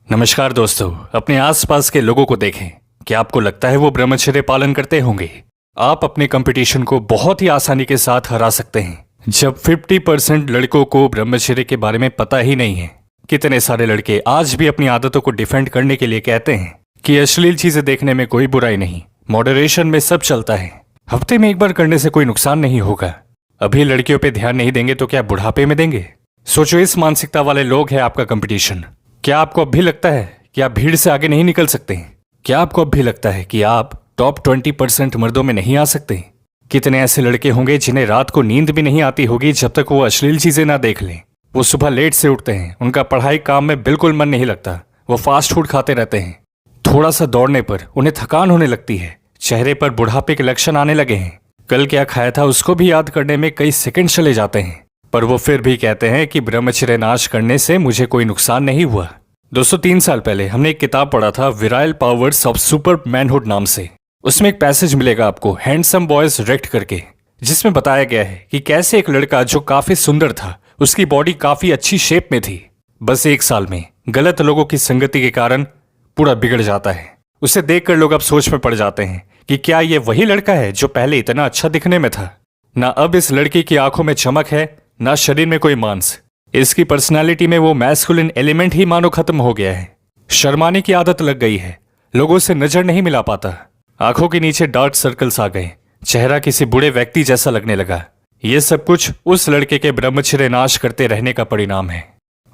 नमस्कार दोस्तों, अपने आसपास के लोगों को देखें। क्या आपको लगता है वो ब्रह्मचर्य पालन करते होंगे? आप अपने कंपटीशन को बहुत ही आसानी के साथ हरा सकते हैं जब 50% लड़कों को ब्रह्मचर्य के बारे में पता ही नहीं है। कितने सारे लड़के आज भी अपनी आदतों को डिफेंड करने के लिए कहते हैं कि अश्लील चीजें देखने में कोई बुराई नहीं, मॉडरेशन में सब चलता है, हफ्ते में एक बार करने से कोई नुकसान नहीं होगा। अभी लड़कियों पे ध्यान नहीं देंगे तो क्या बुढ़ापे में देंगे? सोचो, इस मानसिकता वाले लोग हैं आपका कंपटीशन। क्या आपको अब भी लगता है कि आप भीड़ से आगे नहीं निकल सकते? क्या आपको अब भी लगता है कि आप टॉप 20% मर्दों में नहीं आ सकते? कितने ऐसे लड़के होंगे जिन्हें रात को नींद भी नहीं आती होगी जब तक वो अश्लील चीजें ना देख लें। वो सुबह लेट से उठते हैं, उनका पढ़ाई काम में बिल्कुल मन नहीं लगता, वो फास्ट फूड खाते रहते हैं। थोड़ा सा दौड़ने पर उन्हें थकान होने लगती है, चेहरे पर बुढ़ापे के लक्षण आने लगे हैं। कल क्या खाया था उसको भी याद करने में कई सेकंड चले जाते हैं, पर वो फिर भी कहते हैं कि ब्रह्मचर्य नाश करने से मुझे कोई नुकसान नहीं हुआ। दोस्तों, 3 साल पहले हमने एक किताब पढ़ा था विराइल पावर्स ऑफ सुपर मैनहुड नाम से। उसमें एक पैसेज मिलेगा आपको हैंडसम बॉयज रेक्ट करके, जिसमें बताया गया है कि कैसे एक लड़का जो काफी सुंदर था, उसकी बॉडी काफी अच्छी शेप में थी, बस 1 साल में गलत लोगों की संगति के कारण पूरा बिगड़ जाता है। उसे देखकर लोग अब सोच में पड़ जाते हैं कि क्या ये वही लड़का है जो पहले इतना अच्छा दिखने में था? ना अब इस लड़की की आंखों में चमक है, ना शरीर में कोई मांस। इसकी पर्सनालिटी में वो मैस्कुलिन एलिमेंट ही मानो खत्म हो गया है। शर्माने की आदत लग गई है, लोगों से नजर नहीं मिला पाता, आंखों के नीचे डार्क सर्कल्स आ गए, चेहरा किसी बुढ़े व्यक्ति जैसा लगने लगा। ये सब कुछ उस लड़के के ब्रह्मचर्य नाश करते रहने का परिणाम है।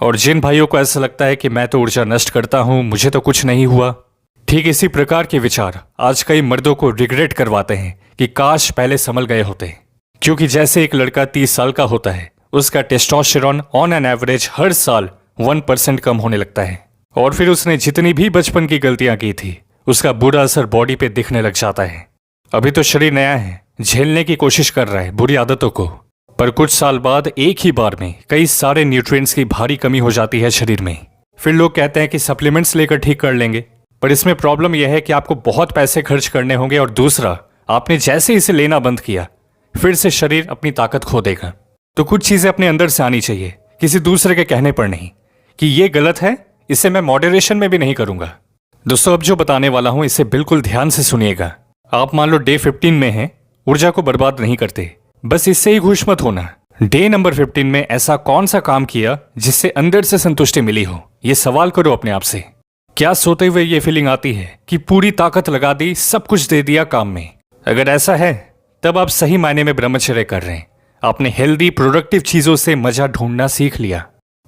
और जिन भाइयों को ऐसा लगता है कि मैं तो ऊर्जा नष्ट करता हूं, मुझे तो कुछ नहीं हुआ, ठीक इसी प्रकार के विचार आज कई मर्दों को रिग्रेट करवाते हैं कि काश पहले संभल गए होते। क्योंकि जैसे एक लड़का 30 साल का होता है, उसका टेस्टोस्टेरोन ऑन एन एवरेज हर साल 1% कम होने लगता है, और फिर उसने जितनी भी बचपन की गलतियां की थी, उसका बुरा असर बॉडी पे दिखने लग जाता है। अभी तो शरीर नया है, झेलने की कोशिश कर रहा है बुरी आदतों को, पर कुछ साल बाद एक ही बार में कई सारे न्यूट्रिएंट्स की भारी कमी हो जाती है शरीर में। फिर लोग कहते हैं कि सप्लीमेंट्स लेकर ठीक कर लेंगे, पर इसमें प्रॉब्लम यह है कि आपको बहुत पैसे खर्च करने होंगे, और दूसरा, आपने जैसे इसे लेना बंद किया, फिर से शरीर अपनी ताकत खो देगा। तो कुछ चीजें अपने अंदर से आनी चाहिए, किसी दूसरे के कहने पर नहीं कि ये गलत है, इसे मैं मॉडरेशन में भी नहीं करूंगा। दोस्तों, अब जो बताने वाला हूं इसे बिल्कुल ध्यान से सुनिएगा। आप मान लो डे 15 में हैं, ऊर्जा को बर्बाद नहीं करते, बस इससे ही खुश मत होना। डे नंबर 15 में ऐसा कौन सा काम किया जिससे अंदर से संतुष्टि मिली हो, ये सवाल करो अपने आप से। क्या सोते हुए ये फीलिंग आती है कि पूरी ताकत लगा दी, सब कुछ दे दिया काम में? अगर ऐसा है तब आप सही मायने में ब्रह्मचर्य कर रहे हैं। आपने हेल्दी प्रोडक्टिव चीजों से मजा ढूंढना सीख लिया।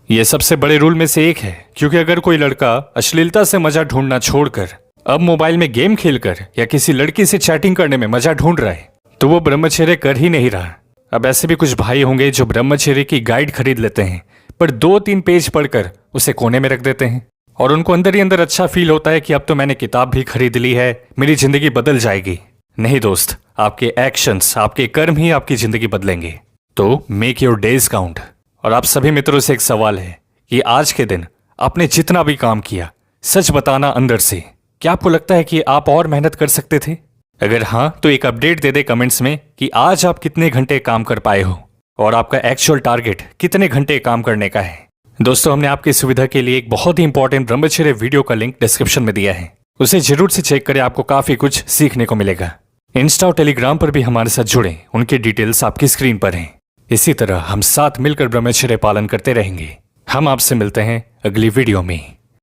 यह सबसे बड़े रूल में से एक है, क्योंकि अगर कोई लड़का अश्लीलता से मजा ढूंढना छोड़कर अब मोबाइल में गेम खेलकर या किसी लड़की से चैटिंग करने में मजा ढूंढ रहा है, तो वो ब्रह्मचर्य कर ही नहीं रहा। अब ऐसे भी कुछ भाई होंगे जो ब्रह्मचर्य की गाइड खरीद लेते हैं, पर 2-3 पेज पढ़कर उसे कोने में रख देते हैं, और उनको अंदर ही अंदर अच्छा फील होता है कि अब तो मैंने किताब भी खरीद ली है, मेरी जिंदगी बदल जाएगी। नहीं दोस्त, आपके एक्शंस, आपके कर्म ही आपकी जिंदगी बदलेंगे। तो मेक योर डेज काउंट। और आप सभी मित्रों से एक सवाल है कि आज के दिन आपने जितना भी काम किया, सच बताना अंदर से, क्या आपको लगता है कि आप और मेहनत कर सकते थे? अगर हाँ, तो एक अपडेट दे दे कमेंट्स में कि आज आप कितने घंटे काम कर पाए हो, और आपका एक्चुअल टारगेट कितने घंटे काम करने का है। दोस्तों, हमने आपकी सुविधा के लिए एक बहुत ही इंपॉर्टेंट ब्रह्मचर्य वीडियो का लिंक डिस्क्रिप्शन में दिया है, उसे जरूर से चेक करें, आपको काफी कुछ सीखने को मिलेगा। इंस्टा और टेलीग्राम पर भी हमारे साथ जुड़े, उनकी डिटेल्स आपकी स्क्रीन पर हैं। इसी तरह हम साथ मिलकर ब्रह्मचर्य पालन करते रहेंगे। हम आपसे मिलते हैं अगली वीडियो में।